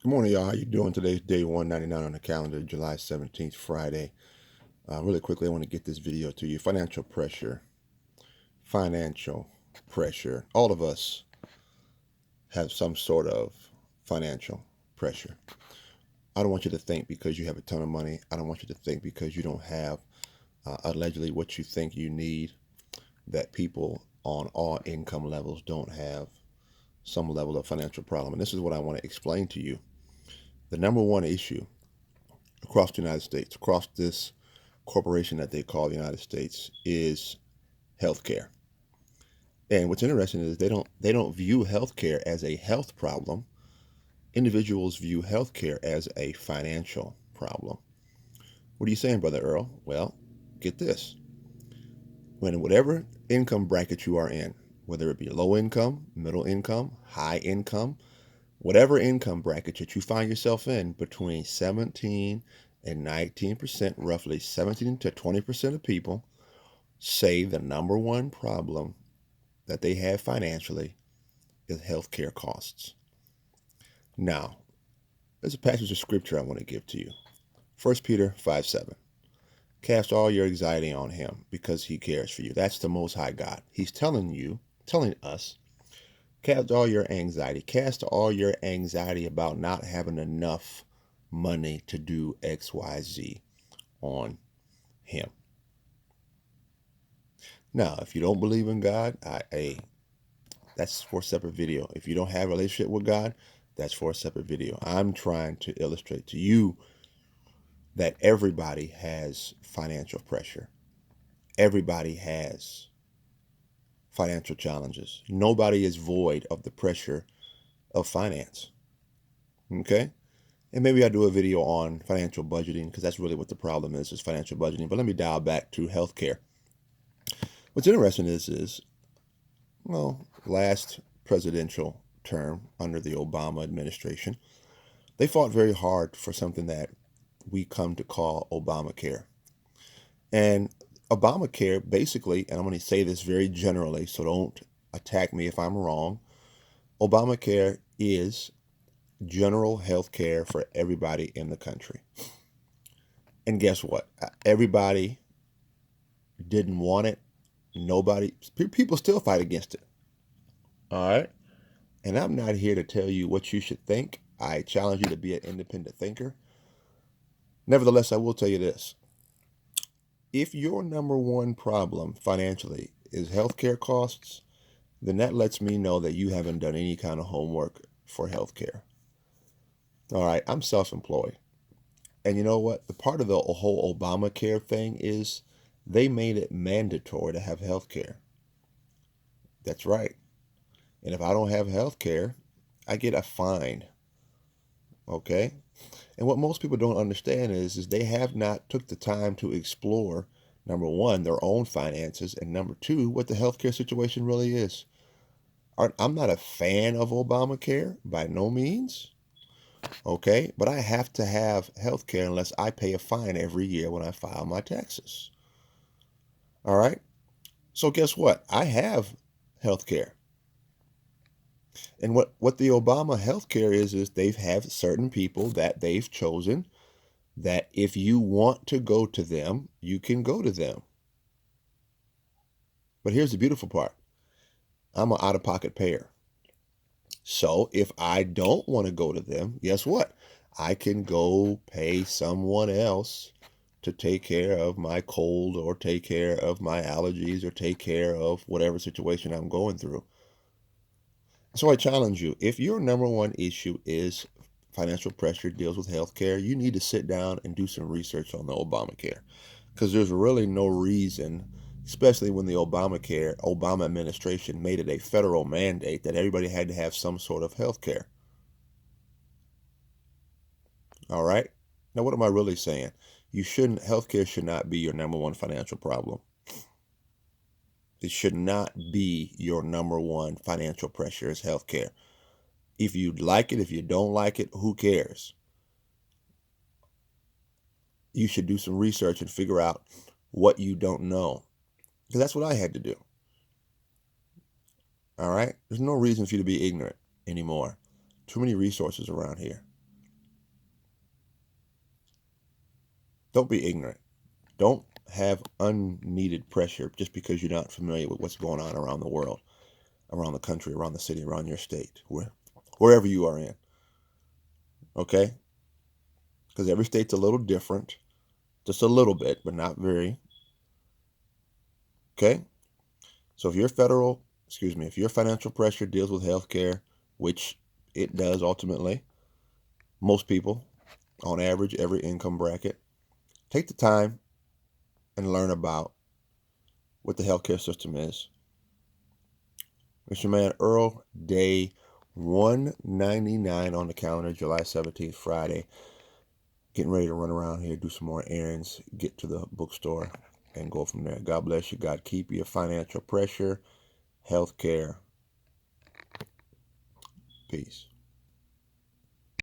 Good morning, y'all. How you doing? Today's day 199 on the calendar, July 17th, Friday. Really quickly, I want to get this video to you. Financial pressure. Financial pressure. All of us have some sort of financial pressure. I don't want you to think because you have a ton of money. I don't want you to think because you don't have allegedly what you think you need, that people on all income levels don't have some level of financial problem. And this is what I want to explain to you. The number one issue across the United States, across this corporation that they call the United States, is healthcare. And what's interesting is they don't view healthcare as a health problem. Individuals view healthcare as a financial problem. What are you saying, Brother Earl? Well, get this. When whatever income bracket you are in, whether it be low income, middle income, high income, whatever income bracket that you find yourself in, between 17 and 19%, roughly 17 to 20% of people say the number one problem that they have financially is healthcare costs. Now, there's a passage of scripture I want to give to you. 1 Peter 5:7. Cast all your anxiety on him because he cares for you. That's the Most High God. He's telling us, cast all your anxiety about not having enough money to do XYZ on him. Now, if you don't believe in God, that's for a separate video. If you don't have a relationship with God, that's for a separate video. I'm trying to illustrate to you that everybody has financial pressure. Everybody has financial challenges. Nobody is void of the pressure of finance. Okay? And maybe I'll do a video on financial budgeting because that's really what the problem is financial budgeting. But let me dial back to healthcare. What's interesting is last presidential term under the Obama administration, they fought very hard for something that we come to call Obamacare. And Obamacare basically, and I'm going to say this very generally, so don't attack me if I'm wrong. Obamacare is general health care for everybody in the country. And guess what? Everybody didn't want it. People still fight against it. All right. And I'm not here to tell you what you should think. I challenge you to be an independent thinker. Nevertheless, I will tell you this. If your number one problem financially is healthcare costs, then that lets me know that you haven't done any kind of homework for healthcare. All right, I'm self-employed. And you know what? The part of the whole Obamacare thing is they made it mandatory to have healthcare. That's right. And if I don't have healthcare, I get a fine. Okay? And what most people don't understand is they have not took the time to explore, number one, their own finances, and number two, what the healthcare situation really is. I'm not a fan of Obamacare by no means, okay? But I have to have healthcare unless I pay a fine every year when I file my taxes. All right? So guess what? I have healthcare. And what the Obama healthcare is they have certain people that they've chosen that if you want to go to them, you can go to them. But here's the beautiful part. I'm an out-of-pocket payer. So if I don't want to go to them, guess what? I can go pay someone else to take care of my cold or take care of my allergies or take care of whatever situation I'm going through. So I challenge you, if your number one issue is financial pressure, deals with healthcare, you need to sit down and do some research on the Obamacare. Because there's really no reason, especially when the Obama administration made it a federal mandate that everybody had to have some sort of health care. All right? Now, what am I really saying? Healthcare should not be your number one financial problem. It should not be your number one financial pressure is healthcare. If you like it, if you don't like it, who cares? You should do some research and figure out what you don't know. Because that's what I had to do. All right? There's no reason for you to be ignorant anymore. Too many resources around here. Don't be ignorant. Don't have unneeded pressure just because you're not familiar with what's going on around the world, around the country, around the city, around your state, wherever you are in. Okay? Because every state's a little different, just a little bit, but not very. Okay? So if your financial pressure deals with healthcare, which it does ultimately, most people, on average, every income bracket, take the time and learn about what the healthcare system is. It's your man Earl, day 199 on the calendar, July 17th, Friday. Getting ready to run around here, do some more errands, get to the bookstore, and go from there. God bless you. God keep you. Financial pressure, healthcare. Peace.